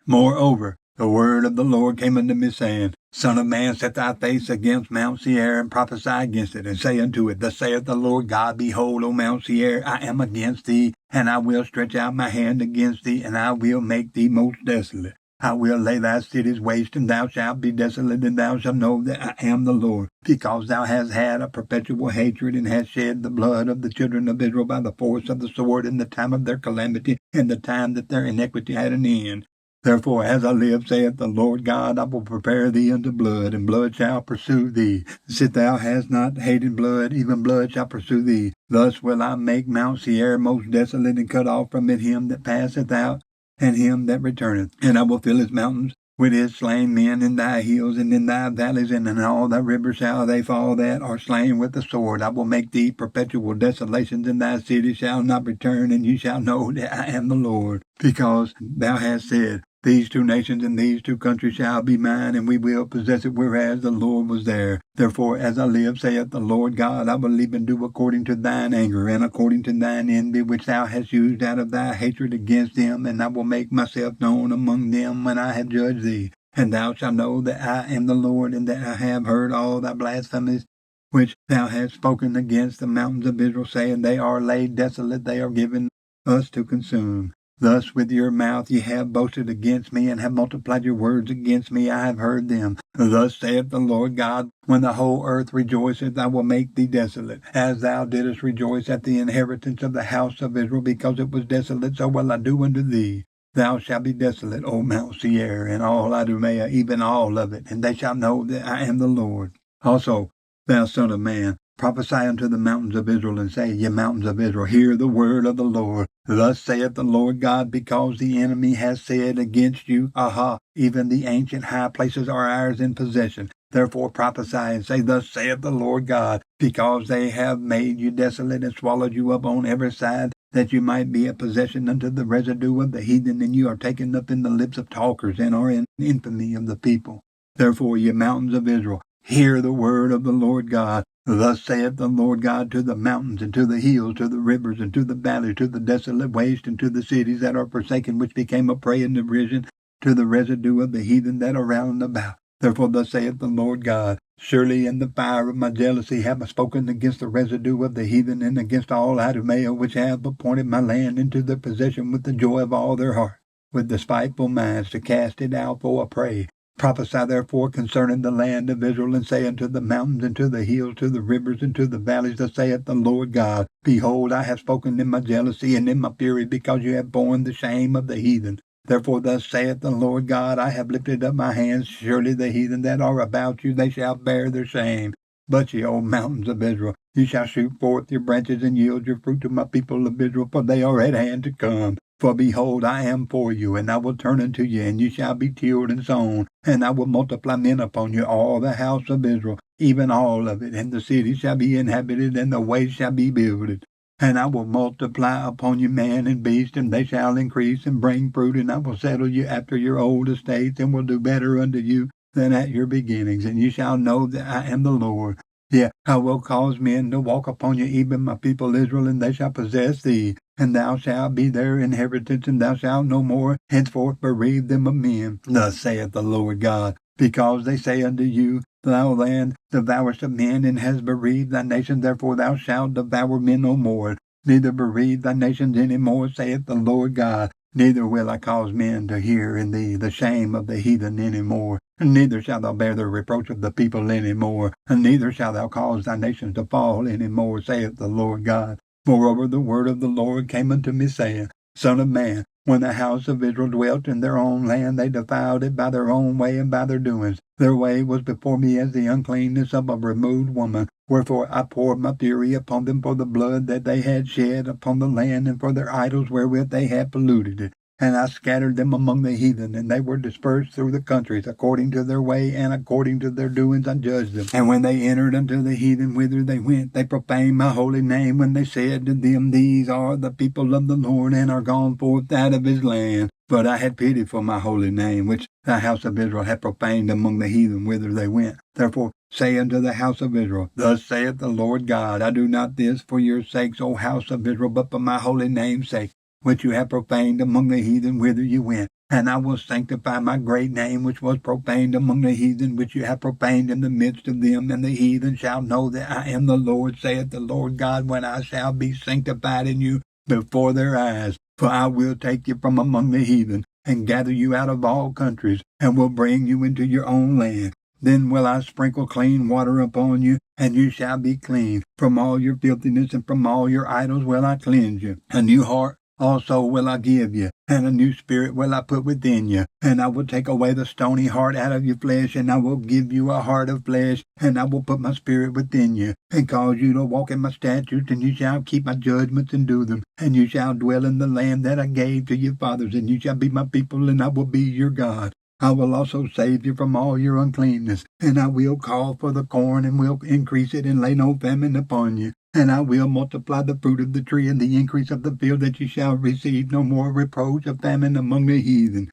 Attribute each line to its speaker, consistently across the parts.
Speaker 1: Moreover, the word of the Lord came unto me, saying, Son of man, set thy face against Mount Seir, and prophesy against it, and say unto it, Thus saith the Lord God, Behold, O Mount Seir, I am against thee, and I will stretch out my hand against thee, and I will make thee most desolate. I will lay thy cities waste, and thou shalt be desolate, and thou shalt know that I am the Lord, because thou hast had a perpetual hatred, and hast shed the blood of the children of Israel by the force of the sword in the time of their calamity, in the time that their iniquity had an end. Therefore, as I live, saith the Lord God, I will prepare thee unto blood, and blood shall pursue thee. Since thou hast not hated blood, even blood shall pursue thee. Thus will I make Mount Seir most desolate, and cut off from it him that passeth out, and him that returneth. And I will fill his mountains with his slain men in thy hills, and in thy valleys, and in all thy rivers shall they fall that are slain with the sword. I will make thee perpetual desolations, and thy city shall not return, and you shall know that I am the Lord. Because thou hast said, These two nations and these two countries shall be mine, and we will possess it, whereas the Lord was there. Therefore, as I live, saith the Lord God, I will even do according to thine anger, and according to thine envy, which thou hast used out of thy hatred against them, and I will make myself known among them when I have judged thee. And thou shalt know that I am the Lord, and that I have heard all thy blasphemies, which thou hast spoken against the mountains of Israel, saying, They are laid desolate, they are given us to consume. Thus with your mouth ye have boasted against me, and have multiplied your words against me. I have heard them. Thus saith the Lord God, When the whole earth rejoiceth, I will make thee desolate, as thou didst rejoice at the inheritance of the house of Israel, because it was desolate, so will I do unto thee. Thou shalt be desolate, O Mount Seir, and all Idumea, even all of it, and they shall know that I am the Lord. Also, thou son of man, prophesy unto the mountains of Israel, and say, Ye mountains of Israel, hear the word of the Lord. Thus saith the Lord God, because the enemy has said against you, Aha, even the ancient high places are ours in possession. Therefore prophesy and say, Thus saith the Lord God, because they have made you desolate and swallowed you up on every side, that you might be a possession unto the residue of the heathen, and you are taken up in the lips of talkers, and are in infamy of the people. Therefore, ye mountains of Israel, hear the word of the Lord God. Thus saith the Lord God to the mountains, and to the hills, to the rivers, and to the valleys, to the desolate waste, and to the cities that are forsaken, which became a prey and derision, to the residue of the heathen that are round about. Therefore thus saith the Lord God, Surely in the fire of my jealousy have I spoken against the residue of the heathen, and against all Idumea, which have appointed my land into their possession with the joy of all their heart, with despiteful minds, to cast it out for a prey. Prophesy therefore concerning the land of Israel, and say unto the mountains, and to the hills, to the rivers, and to the valleys, thus saith the Lord God, Behold, I have spoken in my jealousy and in my fury, because you have borne the shame of the heathen. Therefore thus saith the Lord God, I have lifted up my hands, surely the heathen that are about you, they shall bear their shame. But ye, O mountains of Israel, you shall shoot forth your branches, and yield your fruit to my people of Israel, for they are at hand to come. For behold, I am for you, and I will turn unto you, and you shall be tilled and sown, and I will multiply men upon you, all the house of Israel, even all of it, and the city shall be inhabited, and the ways shall be builded. And I will multiply upon you man and beast, and they shall increase and bring fruit, and I will settle you after your old estates, and will do better unto you than at your beginnings, and you shall know that I am the Lord. Yea, I will cause men to walk upon you, even my people Israel, and they shall possess thee, and thou shalt be their inheritance, and thou shalt no more henceforth bereave them of men. Thus saith the Lord God, because they say unto you, Thou land devourest of men, and hast bereaved thy nation, therefore thou shalt devour men no more, neither bereave thy nations any more, saith the Lord God. Neither will I cause men to hear in thee the shame of the heathen any more, and neither shalt thou bear the reproach of the people any more, and neither shalt thou cause thy nations to fall any more, saith the Lord God. Moreover, the word of the Lord came unto me, saying, Son of man, when the house of Israel dwelt in their own land, they defiled it by their own way and by their doings. Their way was before me as the uncleanness of a removed woman. Wherefore I poured my fury upon them for the blood that they had shed upon the land, and for their idols wherewith they had polluted it. And I scattered them among the heathen, and they were dispersed through the countries, according to their way and according to their doings I judged them. And when they entered unto the heathen whither they went, they profaned my holy name, when they said to them, These are the people of the Lord, and are gone forth out of his land. But I had pity for my holy name, which the house of Israel had profaned among the heathen whither they went. Therefore say unto the house of Israel, Thus saith the Lord God, I do not this for your sakes, O house of Israel, but for my holy name's sake, which you have profaned among the heathen whither you went. And I will sanctify my great name, which was profaned among the heathen, which you have profaned in the midst of them. And the heathen shall know that I am the Lord, saith the Lord God, when I shall be sanctified in you before their eyes. For I will take you from among the heathen, and gather you out of all countries, and will bring you into your own land. Then will I sprinkle clean water upon you, and you shall be clean. From all your filthiness and from all your idols will I cleanse you. A new heart also will I give you, and a new spirit will I put within you. And I will take away the stony heart out of your flesh, and I will give you a heart of flesh, and I will put my spirit within you, and cause you to walk in my statutes, and you shall keep my judgments and do them. And you shall dwell in the land that I gave to your fathers, and you shall be my people, and I will be your God. I will also save you from all your uncleanness, and I will call for the corn, and will increase it, and lay no famine upon you. And I will multiply the fruit of the tree and the increase of the field, that you shall receive no more reproach of famine among the heathen.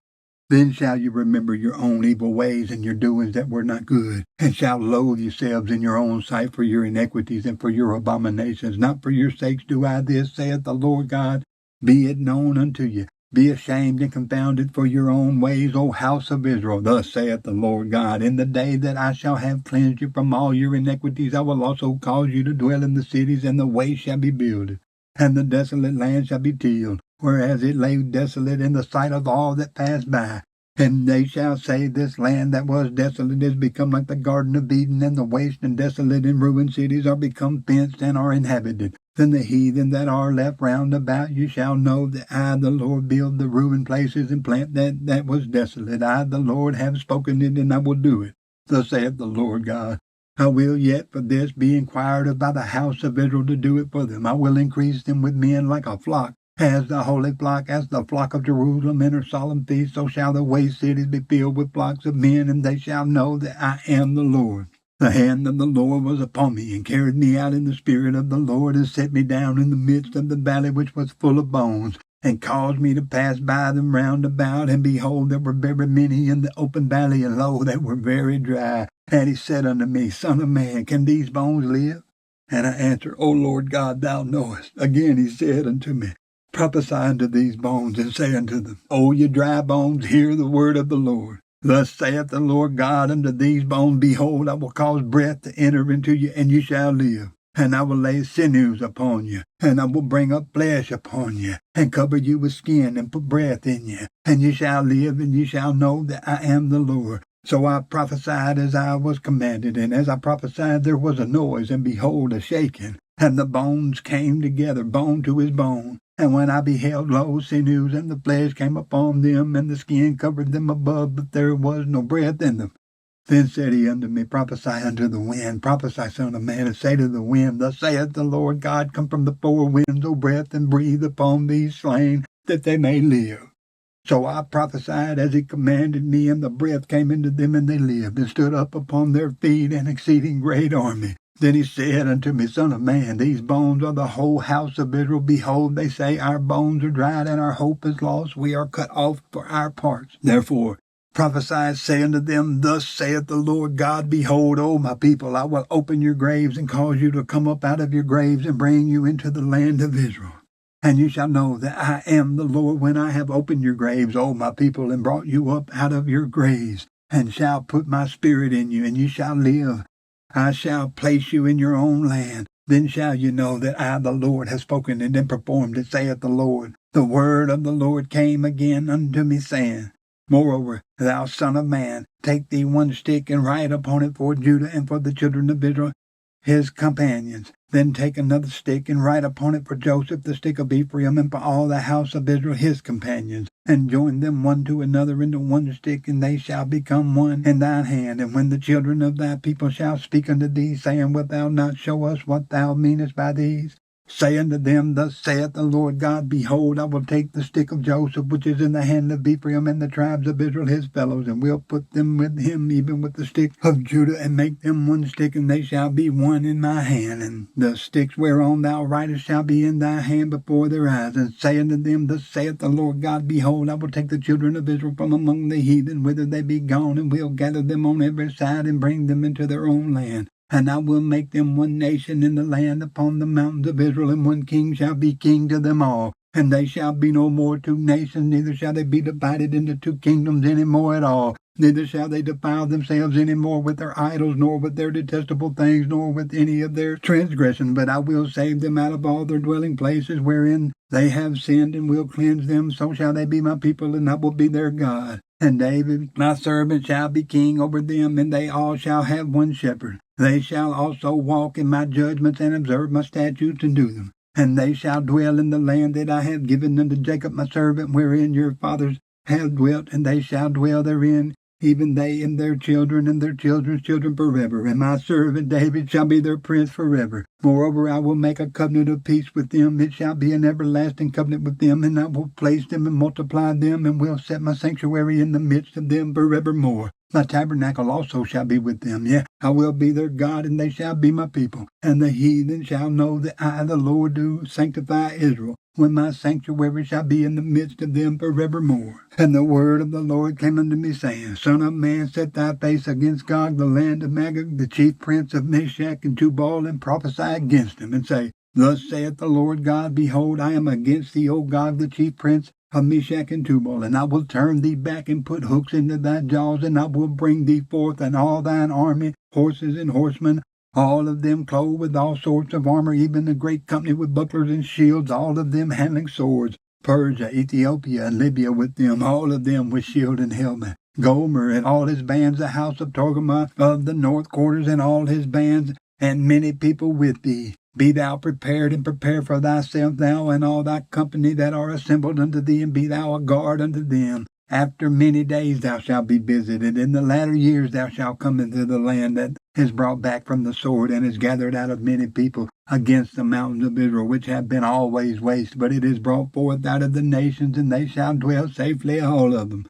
Speaker 1: Then shall you remember your own evil ways and your doings that were not good, and shall loathe yourselves in your own sight for your iniquities and for your abominations. Not for your sakes do I this, saith the Lord God. Be it known unto you. Be ashamed and confounded for your own ways, O house of Israel. Thus saith the Lord God, in the day that I shall have cleansed you from all your iniquities, I will also cause you to dwell in the cities, and the way shall be builded, and the desolate land shall be tilled, whereas it lay desolate in the sight of all that pass by. And they shall say, this land that was desolate is become like the Garden of Eden, and the waste and desolate and ruined cities are become fenced and are inhabited. Then the heathen that are left round about you shall know that I, the Lord, build the ruined places and plant that was desolate. I, the Lord, have spoken it, and I will do it. Thus saith the Lord God. I will yet for this be inquired of by the house of Israel to do it for them. I will increase them with men like a flock. As the holy flock, as the flock of Jerusalem in her solemn feast, so shall the waste cities be filled with flocks of men, and they shall know that I am the Lord. The hand of the Lord was upon me, and carried me out in the spirit of the Lord, and set me down in the midst of the valley which was full of bones, and caused me to pass by them round about. And behold, there were very many in the open valley, and lo, they were very dry. And he said unto me, Son of man, can these bones live? And I answered, O Lord God, thou knowest. Again he said unto me, Prophesy unto these bones, and say unto them, O ye dry bones, hear the word of the Lord. Thus saith the Lord God unto these bones, Behold, I will cause breath to enter into you, and you shall live. And I will lay sinews upon you, and I will bring up flesh upon you, and cover you with skin, and put breath in you. And you shall live, and you shall know that I am the Lord. So I prophesied as I was commanded, and as I prophesied there was a noise, and behold, a shaking. And the bones came together, bone to his bone. And when I beheld, lo, sinews and the flesh came upon them, and the skin covered them above, but there was no breath in them. Then said he unto me, Prophesy unto the wind, prophesy, son of man, and say to the wind, Thus saith the Lord God, Come from the four winds, O breath, and breathe upon these slain, that they may live. So I prophesied as he commanded me, and the breath came into them, and they lived, and stood up upon their feet, an exceeding great army. Then he said unto me, Son of man, these bones are the whole house of Israel. Behold, they say, Our bones are dried, and our hope is lost. We are cut off for our parts. Therefore prophesy, say unto them, Thus saith the Lord God, Behold, O my people, I will open your graves, and cause you to come up out of your graves, and bring you into the land of Israel. And you shall know that I am the Lord, when I have opened your graves, O my people, and brought you up out of your graves, and shall put my spirit in you, and you shall live. I shall place you in your own land. Then shall you know that I, the Lord, have spoken it and performed it, saith the Lord. The word of the Lord came again unto me, saying, Moreover, thou son of man, take thee one stick, and write upon it for Judah and for the children of Israel, his companions. Then take another stick, and write upon it for Joseph, the stick of Ephraim, and for all the house of Israel, his companions. And join them one to another into one stick, and they shall become one in thine hand. And when the children of thy people shall speak unto thee, saying, Wilt thou not show us what thou meanest by these? Say unto them, Thus saith the Lord God, Behold, I will take the stick of Joseph, which is in the hand of Ephraim, and the tribes of Israel his fellows, and will put them with him, even with the stick of Judah, and make them one stick, and they shall be one in my hand. And the sticks whereon thou writest shall be in thy hand before their eyes. And say unto them, Thus saith the Lord God, Behold, I will take the children of Israel from among the heathen, whither they be gone, and will gather them on every side, and bring them into their own land. And I will make them one nation in the land upon the mountains of Israel, and one king shall be king to them all. And they shall be no more two nations, neither shall they be divided into two kingdoms any more at all. Neither shall they defile themselves any more with their idols, nor with their detestable things, nor with any of their transgression. But I will save them out of all their dwelling places wherein they have sinned, and will cleanse them. So shall they be my people, and I will be their God. And David, my servant, shall be king over them, and they all shall have one shepherd. They shall also walk in my judgments, and observe my statutes, and do them. And they shall dwell in the land that I have given unto Jacob my servant, wherein your fathers have dwelt, and they shall dwell therein, even they and their children and their children's children forever. And my servant David shall be their prince forever. Moreover, I will make a covenant of peace with them. It shall be an everlasting covenant with them, and I will place them and multiply them, and will set my sanctuary in the midst of them forevermore. My tabernacle also shall be with them. Yea, I will be their God, and they shall be my people. And the heathen shall know that I, the Lord, do sanctify Israel, when my sanctuary shall be in the midst of them forevermore. And the word of the Lord came unto me, saying, Son of man, set thy face against Gog, the land of Magog, the chief prince of Meshech and Tubal, and prophesy against him, and say, Thus saith the Lord God, Behold, I am against thee, O Gog, the chief prince of Meshech and Tubal, and I will turn thee back and put hooks into thy jaws, and I will bring thee forth and all thine army, horses and horsemen, all of them clothed with all sorts of armor, even a great company with bucklers and shields, all of them handling swords. Persia, Ethiopia, and Libya with them, all of them with shield and helmet. Gomer and all his bands, the house of Togarmah of the north quarters and all his bands, and many people with thee. Be thou prepared, and prepare for thyself, thou and all thy company that are assembled unto thee, and be thou a guard unto them. After many days thou shalt be visited. In the latter years thou shalt come into the land that is brought back from the sword, and is gathered out of many people against the mountains of Israel, which have been always waste. But it is brought forth out of the nations, and they shall dwell safely, all of them.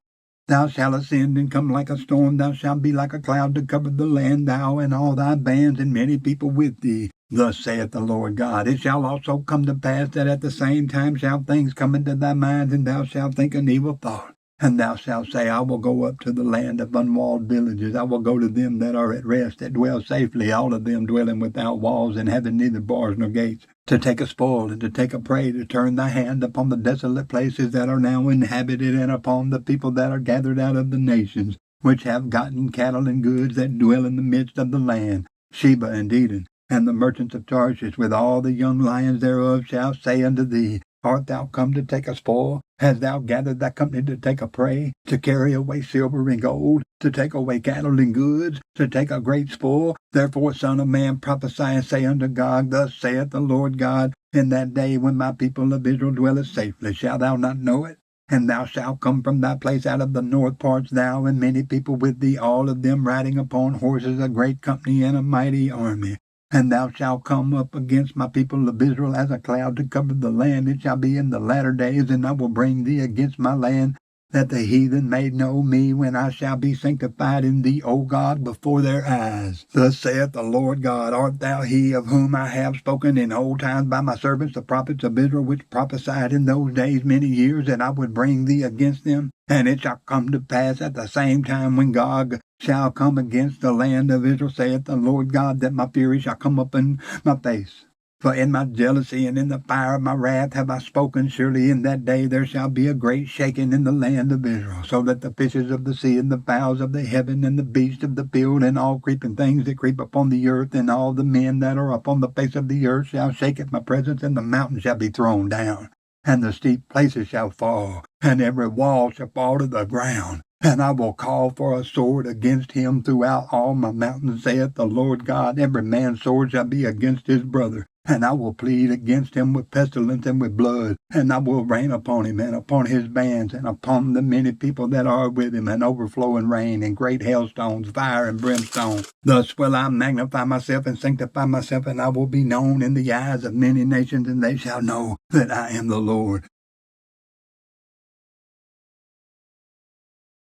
Speaker 1: Thou shalt ascend and come like a storm. Thou shalt be like a cloud to cover the land, thou and all thy bands, and many people with thee. Thus saith the Lord God, It shall also come to pass that at the same time shall things come into thy mind, and thou shalt think an evil thought. And thou shalt say, I will go up to the land of unwalled villages. I will go to them that are at rest, that dwell safely, all of them dwelling without walls, and having neither bars nor gates, to take a spoil and to take a prey, to turn thy hand upon the desolate places that are now inhabited, and upon the people that are gathered out of the nations, which have gotten cattle and goods, that dwell in the midst of the land. Sheba and Dedan, and the merchants of Tarshish, with all the young lions thereof, shall say unto thee, Art thou come to take a spoil? Hast thou gathered thy company to take a prey, to carry away silver and gold, to take away cattle and goods, to take a great spoil? Therefore, son of man, prophesy and say unto Gog, Thus saith the Lord God, In that day when my people of Israel dwelleth safely, shalt thou not know it? And thou shalt come from thy place out of the north parts, thou and many people with thee, all of them riding upon horses, a great company and a mighty army. And thou shalt come up against my people of Israel as a cloud to cover the land. It shall be in the latter days, and I will bring thee against my land, that the heathen may know me, when I shall be sanctified in thee, O God, before their eyes. Thus saith the Lord God, Art thou he of whom I have spoken in old times by my servants the prophets of Israel, which prophesied in those days many years, that I would bring thee against them? And it shall come to pass at the same time, when Gog shall come against the land of Israel, saith the Lord God, that my fury shall come up in my face. For in my jealousy and in the fire of my wrath have I spoken. Surely in that day there shall be a great shaking in the land of Israel, so that the fishes of the sea and the fowls of the heaven and the beasts of the field and all creeping things that creep upon the earth and all the men that are upon the face of the earth shall shake at my presence, and the mountains shall be thrown down, and the steep places shall fall, and every wall shall fall to the ground. And I will call for a sword against him throughout all my mountains, saith the Lord God. Every man's sword shall be against his brother. And I will plead against him with pestilence and with blood. And I will rain upon him and upon his bands and upon the many people that are with him, and overflowing rain and great hailstones, fire and brimstone. Thus will I magnify myself and sanctify myself, and I will be known in the eyes of many nations, and they shall know that I am the Lord.